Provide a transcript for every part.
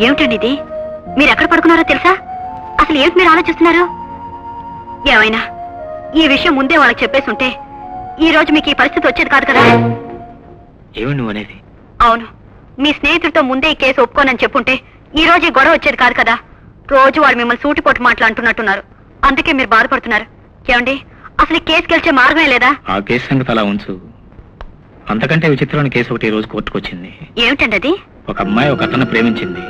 ఏమిటండి ఇది? మీరు ఎక్కడ పడుకున్నారో తెలుసా? అసలు ఏమిటి మీరు ఆలోచిస్తున్నారు? ఏమైనా ఈ విషయం ముందే వాళ్ళకి చెప్పేసి ఉంటే ఈ రోజు మీకు ఈ పరిస్థితి వచ్చేది కాదు కదా. ఏమి నువ్వు అనేది? అవును, మీ స్నేహితుడితో ముందే ఈ కేసు ఒప్పుకోనని చెప్పుంటే ఈ రోజు ఈ గొడవ వచ్చేది కాదు కదా. రోజు వాళ్ళు మిమ్మల్ని సూటిపోటు మాట్లాడుతున్నట్టున్నారు, అందుకే మీరు బాధపడుతున్నారు. ఏమండి, అసలు ఈ కేసు గెలిచే మార్గమే లేదా? ఆ కేసు సంగతి అలా ఉంచు. అంతకంటే విచిత్రమైన కేసు ఒకటి ఈ రోజు కోర్టుకు వచ్చింది. ఏమిటండి అది? ఒక అమ్మాయి ఒక అతను ప్రేమించింది,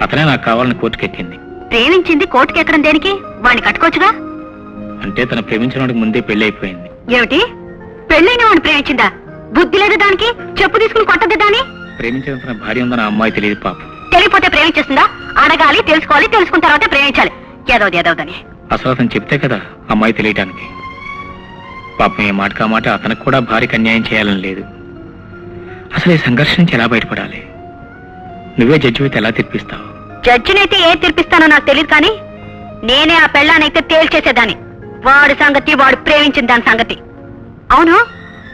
అతనే నాకు కావాలని కోర్టుకెక్కింది. ప్రేమించింది కోర్టుకి ఎక్కడం దేనికి? వాడిని కట్టుకోవచ్చుగా. అంటే తను ప్రేమించడానికి ముందే పెళ్లి అయిపోయింది. ఏమిటి? పెళ్ళైన వాడిని ప్రేమించిందా? బుద్ధి లేదు దానికి? చెప్పు తీసుకుని కొట్టద్దు దాన్ని. ప్రేమించిన తన భార్య ఉందని ఆ అమ్మాయి తెలియదు పాపం. తెలియపోతే ప్రేమించేస్తుందా? అడగాలి, తెలుసుకోవాలి, తెలుసుకున్న తర్వాత ప్రేమించాలి. ఏదోదని అసలు అతను చెప్తే కదా అమ్మాయి తెలియటానికి. పాపం ఏ మాట కా మాట అతనికి కూడా భార్యకి అన్యాయం చేయాలని లేదు. అసలు ఈ సంఘర్షణ నుంచి ఎలా బయటపడాలి? నువ్వే జడ్జి అయితే ఎలా తీర్పిస్తావు? జడ్జినైతే ఏ తీర్పిస్తానో నాకు తెలియదు, కానీ నేనే ఆ పెళ్ళానైతే తేల్చేసేదాన్ని. వాడి సంగతి, వాడు ప్రేమించిన దాని సంగతి. అవును,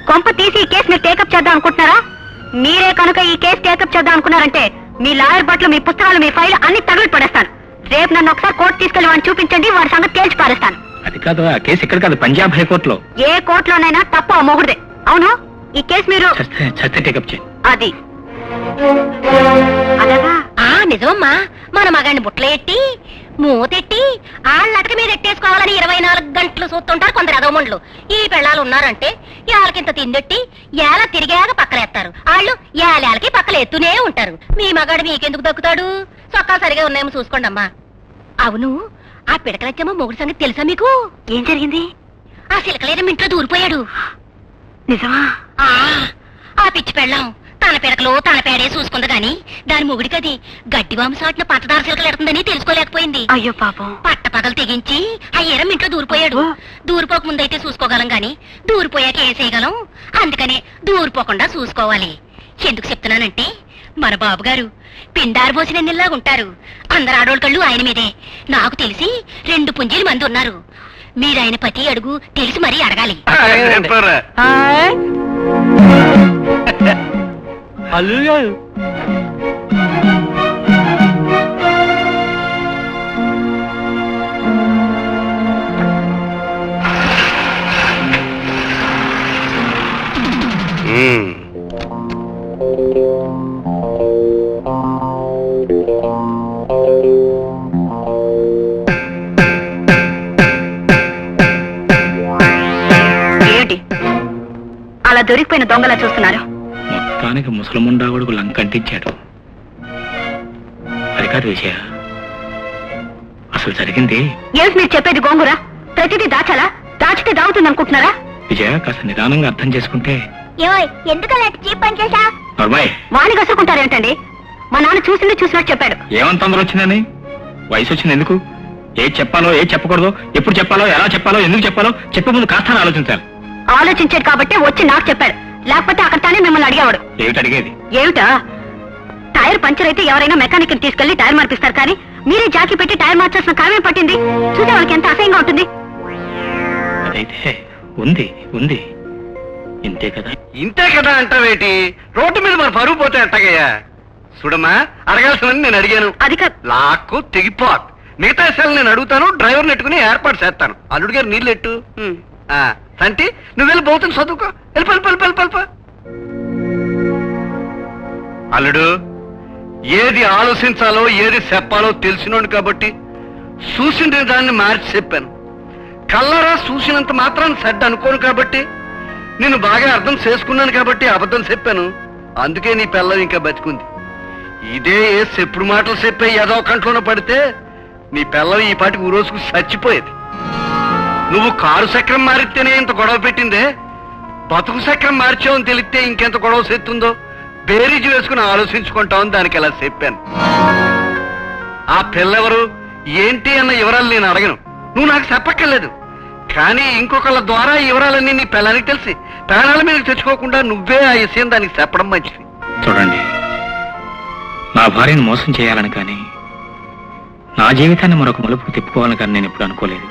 కొంప తీసి ఈ కేసు మీరు టేకప్ చేద్దాం అనుకుంటున్నారా? మీరే కనుక ఈ కేసు టేకప్ చేద్దాం అనుకున్నారంటే మీ లాయర్ బట్టలు, మీ పుస్తకాలు, మీ ఫైల్ అన్ని తగిలి పడేస్తాను. రేపు నన్ను ఒకసారి కోర్టు తీసుకెళ్లి వాడిని చూపించండి, వాడి సంగతి తేల్చి పారేస్తాను. అది కాదు, ఆ కేసు ఇక్కడ కాదు, పంజాబ్ హైకోర్టులో. ఏ కోర్టులోనైనా తప్పు ఆ మొగుడుదే. అవును, ఈ కేసు మీరు చస్తే టేకప్ చేయి. అది అలాగా? నిజమమ్మా. మన మగాడిని బుట్టలు ఎట్టి మూతెట్టి ఆళ్ళటక మీద ఎట్టేసుకోవాలని 24 గంటలు చూస్తుంటారు కొందరు అదోమండ్లు. ఈ పెళ్ళాలు ఉన్నారంటే ఏళ్ళకింత తిందెట్టి ఏళ్ళ తిరిగాక పక్కలేస్తారు. వాళ్ళు ఏళ్ళకి పక్కలు ఎత్తునే ఉంటారు. మీ మగాడు మీకెందుకు దక్కుతాడు? చొక్కా సరిగా ఉన్నాయేమో చూసుకోండి అమ్మా. అవును, ఆ పిడకలచ్చమ్మ మొగుడు సంగతి తెలుసా మీకు? ఏం జరిగింది? ఆ సిలకలేదం ఇంట్లో దూరిపోయాడు. నిజమా? ఆ పిచ్చి పెళ్ళాం తన పిడకలో తన పేడే చూసుకుంది గాని దాని మొగుడికది గడ్డి వామసాటిన పంచదార సిలకలు ఎడుతుందని తెలుసుకోలేకపోయింది. అయ్యో పాపం. పట్ట పగలు తెగించి ఆ ఎరం ఇంట్లో దూరిపోయాడు. దూరిపోక ముందైతే చూసుకోగలం గాని దూరిపోయాక ఏం చేయగలం? అందుకనే దూరిపోకుండా చూసుకోవాలి. ఎందుకు చెప్తున్నానంటే మన బాబు గారు పిండారు పోసిన నిల్లాగుంటారు. అందరు ఆడోళ్ళ కళ్ళు ఆయన మీదే. నాకు తెలిసి 2 పుంజీలు మంది ఉన్నారు. మీరు ఆయన పతి అడుగు తెలిసి మరీ అడగాలి. ఏంటి అలా దొరికిపోయిన దొంగలా చూస్తున్నారు? మొత్తానికి ముసలముండా కొడుకు లంకంటించాడు. అది కాదు విజయ, అసలు జరిగింది ఏమిటి మీరు చెప్పేది? గోంగూర ప్రతిదీ దాచాలా? దాచితే దాగుతుంది అనుకుంటున్నారా? విజయ, కాస్త నిదానంగా అర్థం చేసుకుంటే. ఎందుకు అలా చీప్ పని చేశా? వాణి కసుకుంటారేంటండి? మా నాన్న చూసింది చూసినట్టు చెప్పాడు. ఏమంత తొందర వచ్చిందని? వయసు వచ్చింది ఎందుకు? ఏది చెప్పాలో, ఏది చెప్పకూడదు, ఎప్పుడు చెప్పాలో, ఎలా చెప్పాలో, ఎందుకు చెప్పాలో చెప్పే ముందు కాస్త ఆలోచించాలి. ఆలోచించాడు కాబట్టి వచ్చి నాకు చెప్పాడు, లేకపోతే అక్కడ తానే మిమ్మల్ని అడిగేవాడు. ఏమిటి అడిగేది? ఏమిటా? టైర్ పంచర్ అయితే ఎవరైనా మెకానిక్ ని తీసుకెళ్లి టైర్ మార్పిస్తారు, కానీ మీరే జాకీ పెట్టి టైర్ మార్చాల్సిన కావ్యం పట్టింది. చూసే వాళ్ళకి ఎంత అసహ్యంగా ఉంటుంది. అదైతే ఉంది ఉంది ఇంతే కదా. ఇంతే కదా అంటావేటి? రోడ్డు మీద మన పరువు పోతే అట్టగయ్యా. చూడమ్మా, అడగాల్సినని నేను అడిగాను. అది లాక్కు తెగిపోత్. మిగతా విషయాలు నేను అడుగుతాను, డ్రైవర్ నెట్టుకుని ఏర్పాటు చేస్తాను. అల్లుడు గారు నీళ్ళు ఎట్టు. సంటి, నువ్వు వెళ్ళి బోతుని చదువుకో. వెళ్ళిపో. అల్లుడు, ఏది ఆలోచించాలో ఏది చెప్పాలో తెలిసినోడు కాబట్టి చూసిన దాన్ని మార్చి చెప్పాను. కల్లరా చూసినంత మాత్రం సడ్డ అనుకోను కాబట్టి, నేను బాగా అర్థం చేసుకున్నాను కాబట్టి అబద్ధం చెప్పాను. అందుకే నీ పిల్ల ఇంకా బతికుంది. ఇదే చెప్పుడు మాటలు చెప్పే ఏదో కంట్లోనే పడితే నీ పిల్లలు ఈ పాటికి ఊరోసుకు చచ్చిపోయేది. నువ్వు కారు చక్రం మారితేనే ఇంత గొడవ పెట్టిందే, బతుకు చక్రం మార్చావని తెలిస్తే ఇంకెంత గొడవ సెత్తుందో బేరీజు వేసుకుని ఆలోచించుకుంటామని దానికి ఎలా చెప్పాను. ఆ పిల్లెవరు ఏంటి అన్న వివరాలు నేను అడగను, నువ్వు నాకు చెప్పక్కర్లేదు. కానీ ఇంకొకళ్ళ ద్వారా ఈ వివరాలన్నీ నీ పిల్లనికి తెలిసి ప్రాణాల మీద తెచ్చుకోకుండా నువ్వే ఆ విషయం దానికి చెప్పడం మంచిది. చూడండి, నా భార్యను మోసం చేయాలని కానీ నా జీవితాన్ని మరొక మలుపుకు తిప్పుకోవాలని కానీ నేను ఎప్పుడు అనుకోలేదు.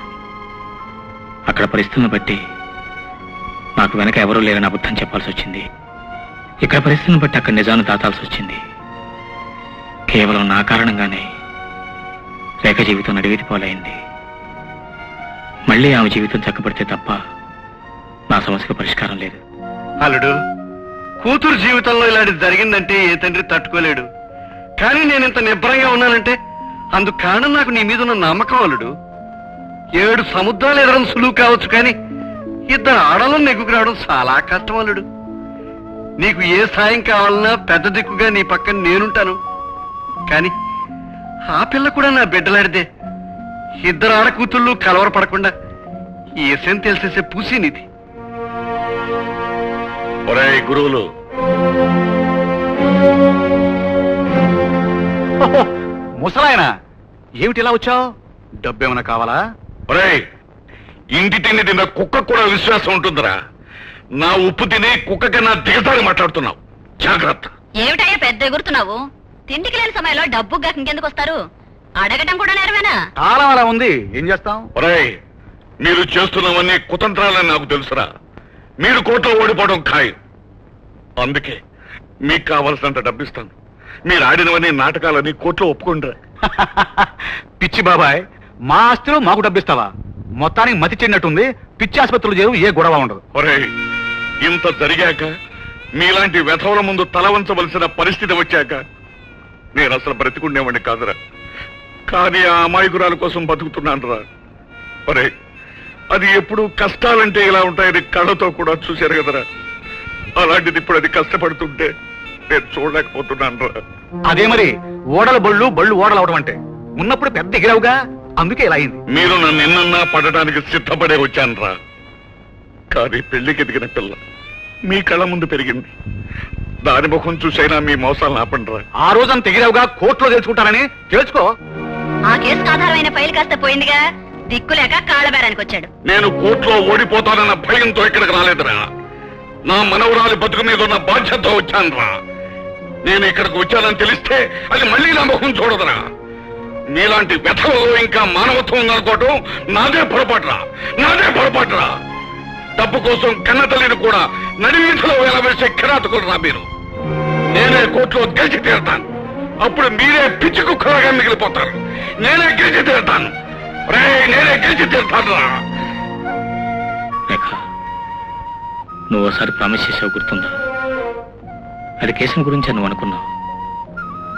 అక్కడ పరిస్థితులను బట్టి నాకు వెనక ఎవరూ లేరని అబద్ధం చెప్పాల్సి వచ్చింది. ఇక్కడ పరిస్థితులను బట్టి అక్కడ నిజాన్ని దాచాల్సి వచ్చింది. కేవలం నా కారణంగానే రేఖ జీవితం నడివేది పోలైంది. మళ్ళీ ఆమె జీవితం చక్కబడితే తప్ప నా సమస్యకు పరిష్కారం లేదు. అల్లుడు, కూతురు జీవితంలో ఇలాంటిది జరిగిందంటే ఏ తండ్రి తట్టుకోలేడు. కానీ నేను ఇంత నిబ్బరంగా ఉన్నానంటే అందుకు కారణం నాకు నీ మీద ఉన్న నమ్మకం అల్లుడు. 7 సముద్రాలు ఎదరం సులువు కావచ్చు, కానీ 2 ఆడలను నెగ్గుకు రావడం చాలా కష్టం అల్లుడు. నీకు ఏ సాయం కావాలన్నా పెద్ద దిక్కుగా నీ పక్కన నేనుంటాను. కానీ ఆ పిల్ల కూడా నా బిడ్డలాడితే 2 ఆడకూతుళ్ళు కలవరపడకుండా ఈ విషయం తెలిసేసే పూసి నీది. ఒరేయ్ గురువులు, ముసలాయన ఏమిటి ఇలా వచ్చావు? డబ్బేమైనా కావాలా? ఒరేయ్, ఇంటి తిండి తిన్న కుక్క కూడా విశ్వాసం ఉంటుందిరా. నా ఉప్పు తిని కుక్క కన్నా దిగసారి మాట్లాడుతున్నావు. జాగ్రత్త. ఏమిటయ్యా పెద్ద ఎగురుతున్నావు? తిండికి లేని సమయంలో డబ్బు ఇంకెందుకు వస్తారు? అడగటం కూడా నేరమేనా? కాలం అలా ఉంది, ఏం చేస్తాం? ఒరేయ్, మీరు చేస్తున్నవన్నీ కుతంత్రాలని నాకు తెలుసురా. మీరు కోర్టులో ఓడిపోవడం ఖాయం. అందుకే మీకు కావలసినంత డబ్బిస్తాను. మీరు ఆడినవన్నీ నాటకాలని కోర్టులో ఒప్పుకుంటారా? పిచ్చి బాబాయ్, మా ఆస్తిలో మాకు డబ్బిస్తావా? మొత్తానికి మతి చెందినట్టుంది. పిచ్చి ఆసుపత్రులు చేరు, ఏ గొడవ ఉండదు. ఒరేయ్, ఇంత జరిగాక మీలాంటి వెధవుల ముందు తల వంచవలసిన పరిస్థితి వచ్చాక నేను అసలు బ్రతికుండేవాడిని కాదురా. కానీ ఆ అమాయకురాల కోసం బతుకుతున్నాను రా. ఒరేయ్, అది ఎప్పుడు కష్టాలంటే ఇలా ఉంటాయని కళ్ళతో కూడా చూశారు కదరా. అలాంటిది ఇప్పుడు అది కష్టపడుతుంటే నేను చూడలేకపోతున్నాను రా. అదే మరి ఓడల బళ్ళు ఓడలు అవడం అంటే ఉన్నప్పుడు పెద్ద ఎగిరావుగా, అందుకే ఇలా అయింది. మీరు నన్ను ఎన్నన్నా పడటానికి సిద్ధపడే వచ్చాను రా. కానీ పెళ్లికి ఎదిగిన పిల్ల మీ కళ్ళ ముందు పెరిగింది. దాని ముఖం చూసైనా మీ మోసాలను ఆపండి రా. ఆ రోజంత ఎగిరావుగా కోర్టులో తెలుసుకుంటారని తెలుసుకో. ఆ కేసుకు ఆధారమైన ఫైల్ కాస్త పోయిందిగా, దిక్కులేక కాళ్ళబేరానికి వచ్చాడు. నేను కోర్టులో ఓడిపోతానన్న భయంతో ఇక్కడికి రాలేదురా. నా మనవరాలి బతుకు మీద ఉన్న బాధ్యతతో వచ్చాను రా. నేను ఇక్కడికి వచ్చానని తెలిస్తే అది మళ్ళీ నా ముఖం చూడదురా. మీలాంటి వ్యథలో ఇంకా మానవత్వం ఉందనుకోవటం నాదే పొరపాటురా. డబ్బు కోసం కన్న తల్లిని కూడా నడివీధిలో వేలవేసే కిరాతకులు రా మీరు. నేనే కోర్టులో గెలిచి తీరుతాను. అప్పుడు మీరే పిచ్చి కుక్కలుగా మిగిలిపోతారు. నేనే గెలిచి తీరుతాను రా. రేఖ, నువ్వు ఒకసారి ప్రామిస్ చేసావు, గుర్తుందా? అది కేసుని గురించి నువ్వు అనుకున్నావు,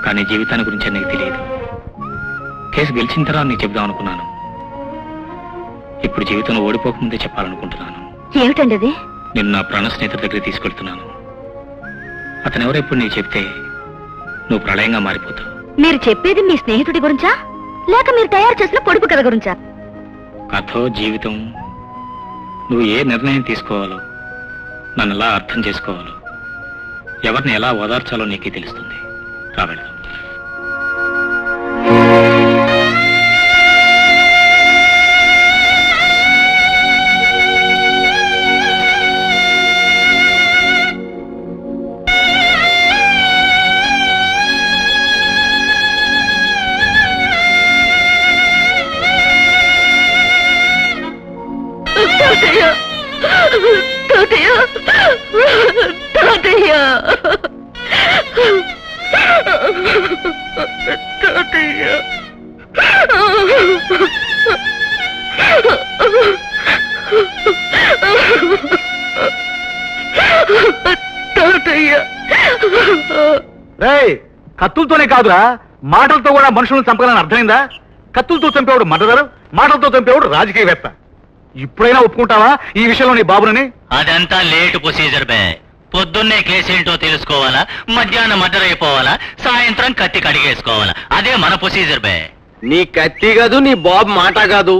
కానీ జీవితాన్ని గురించి నీకు తెలియదు. కేసు గెలిచిన తర్వాత నీకు చెప్దాం అనుకున్నాను. ఇప్పుడు జీవితంలో ఓడిపోకముందే చెప్పాలనుకుంటున్నాను. ఏమిటండి అది? నేను నా ప్రాణ స్నేహితుడి దగ్గరికి తీసుకెళ్తున్నాను. అతను ఎవరో ఇప్పుడు నీకు చెప్తే నువ్వు ప్రళయంగా మారిపోతావు. మీరు చెప్పేది మీ స్నేహితుడి గురించా, లేక మీరు తయారు చేసిన పొడుపు కథ గురించా? కథో జీవితం, నువ్వు ఏ నిర్ణయం తీసుకోవాలో, నన్ను ఎలా అర్థం చేసుకోవాలో, ఎవరిని ఎలా ఓదార్చాలో నీకే తెలుస్తుంది. రాబెడదాం. రేయ్, కత్తులతోనే కాదురా, మాటలతో కూడా మనుషులను చంపగలని అర్థమైందా? కత్తులతో చంపేవాడు మర్డరర్, మాటలతో చంపేవాడు రాజకీయవేత్త. ఇప్పుడైనా ఒప్పుకుంటావా ఈ విషయంలో నీ బాబునని? అదంతా లేట్ ప్రొసీజర్ బే. పొద్దున్నే కేసేంటో తెలుసుకోవాలా, మధ్యాహ్నం మర్డర్ అయిపోవాలా, సాయంత్రం కత్తి కడిగేసుకోవాలా. అదే మన ప్రొసీజర్ బే. నీ కత్తి కాదు, నీ బాబు మాట కాదు.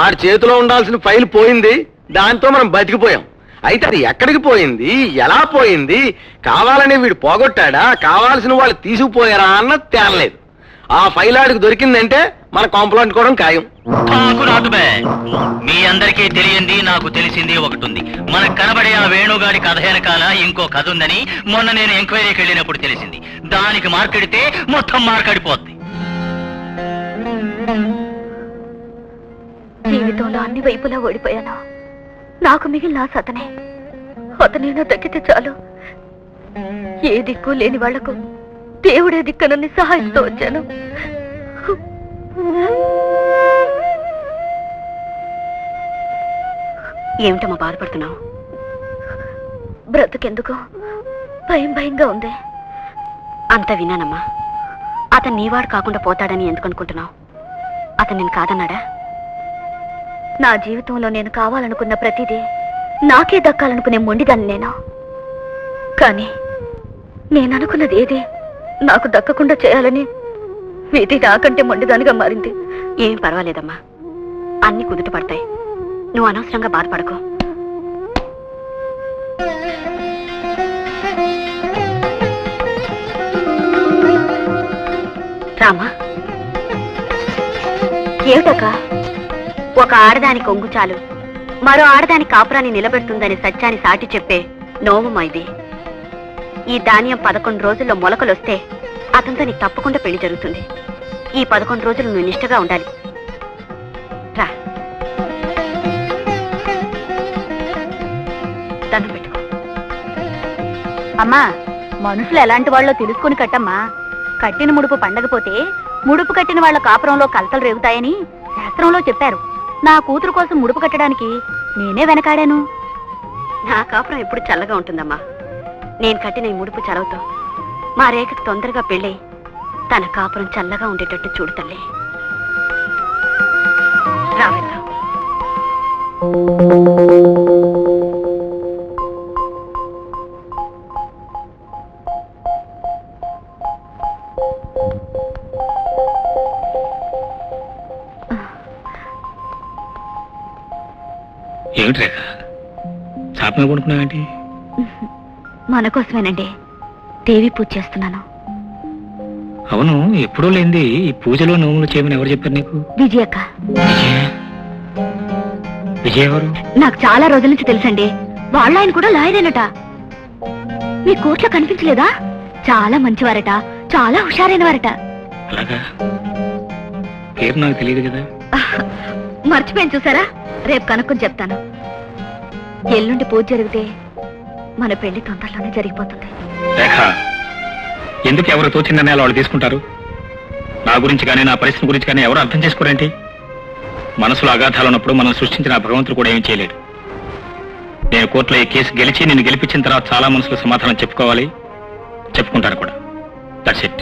ఆడి చేతిలో ఉండాల్సిన ఫైల్ పోయింది, దాంతో మనం బతికిపోయాం. అయితే అది ఎక్కడికి పోయింది, ఎలా పోయింది, కావాలని వీడు పోగొట్టాడా, కావాల్సిన వాళ్ళు తీసుకుపోయారా అన్నది తేలలేదు. ఆ ఫైల్ ఆడికి దొరికిందంటే మన కొంపలు అంటుకోవడం ఖాయం. నాకు నాటు బే. మీ అందరికీ తెలియంది, నాకు తెలిసింది ఒకటి ఉంది. మనకు కనబడే ఆ వేణుగాడి కథ వెనకాల ఇంకో కథ ఉందని మొన్న నేను ఎంక్వైరీకి వెళ్ళినప్పుడు తెలిసింది. దానికి మార్కెడితే మొత్తం మార్కెడిపోద్ది. జీవితంలో అన్ని వైపులా ఓడిపోయాను. నాకు మిగిలిన అతనే. అతనైనా దక్కితే చాలు. ఏ దిక్కు లేని వాళ్లకు దేవుడే దిక్కనని సహాయంతో వచ్చాను. ఏమిటమ్మా బాధపడుతున్నావు? బ్రతుకెందుకో భయంగా ఉంది. అంత విన్నానమ్మా. అతను నీవాడు కాకుండా పోతాడని ఎందుకు అనుకుంటున్నావు? అతను నేను కాదన్నాడా? నా జీవితంలో నేను కావాలనుకున్న ప్రతిదీ నాకే దక్కాలనుకునే మొండిదాన్ని నేను. కానీ నేననుకున్నది ఏది నాకు దక్కకుండా చేయాలని విధి నాకంటే మొండిదానిగా మారింది. ఏం పర్వాలేదమ్మా, అన్ని కుదుట పడతాయి. నువ్వు అనవసరంగా బాధపడకు. రామా, ఏమిటక్క? ఒక ఆడదాని కొంగు చాలు మరో ఆడదాని కాపురాన్ని నిలబెడుతుందని సత్యాన్ని సాటి చెప్పే నోమమ్మా ఇది. ఈ ధాన్యం 11 రోజుల్లో మొలకలొస్తే అతనితో నీకు తప్పకుండా పెళ్లి జరుగుతుంది. ఈ 11 రోజులు నువ్వు నిష్ఠగా ఉండాలి. రా, దండం పెట్టుకో. అమ్మా, మనుషులు ఎలాంటి వాళ్ళో తెలుసుకుని కట్టమ్మా. కట్టిన ముడుపు పండగపోతే ముడుపు కట్టిన వాళ్ళ కాపురంలో కలతలు రేగుతాయని శాస్త్రంలో చెప్పారు. నా కూతురు కోసం ముడుపు కట్టడానికి నేనే వెనకాడాను. నా కాపురం ఎప్పుడు చల్లగా ఉంటుందమ్మా. నేను కట్టిన ఈ ముడుపు చలవుతో మా రేఖకు తొందరగా పెళ్ళి తన కాపురం చల్లగా ఉండేటట్టు చూడు తల్లి. రావెళ్దాం. ఏమిటి రేఖ, చాపమే కొనుక్కున్నావేంటి? మన కోసమేనండి దేవి పూజ చేస్తున్నాను. అవును, ఎప్పుడూ లేనిది ఈ పూజలో నోములు చేయమని ఎవరు చెప్పారు నీకు? విజయక్క. విజయ్ ఎవరు? నాకు చాలా రోజుల నుంచి తెలుసండి. వాళ్ళ ఆయన కూడా లాయరేనట. మీ కోర్టులో కనిపించలేదా? చాలా మంచివారట, చాలా హుషారైన వారట. అలాగా? పేరు నాకు తెలియదు కదా. మర్చిపోయింది చూసారా? రేపు కనుక్కొని చెప్తాను. ఎల్లుండి పూజ జరిగితే మన పెళ్లి తొందరలోనే జరిగిపోతుంది. రేఖ, ఎందుకు ఎవరు తోచిన నిర్ణయాలు వాళ్ళు తీసుకుంటారు? నా గురించి కానీ నా పరిస్థితి గురించి కానీ ఎవరు అర్థం చేసుకోరేంటి? మనసులో అగాధాలు ఉన్నప్పుడు మనం సృష్టించిన భగవంతుడు కూడా ఏం చేయలేడు. నేను కోర్టులో ఈ కేసు గెలిచి నిన్ను గెలిపించిన తర్వాత చాలా మనసులో సమాధానం చెప్పుకోవాలి, చెప్పుకుంటాను కూడా. That's it.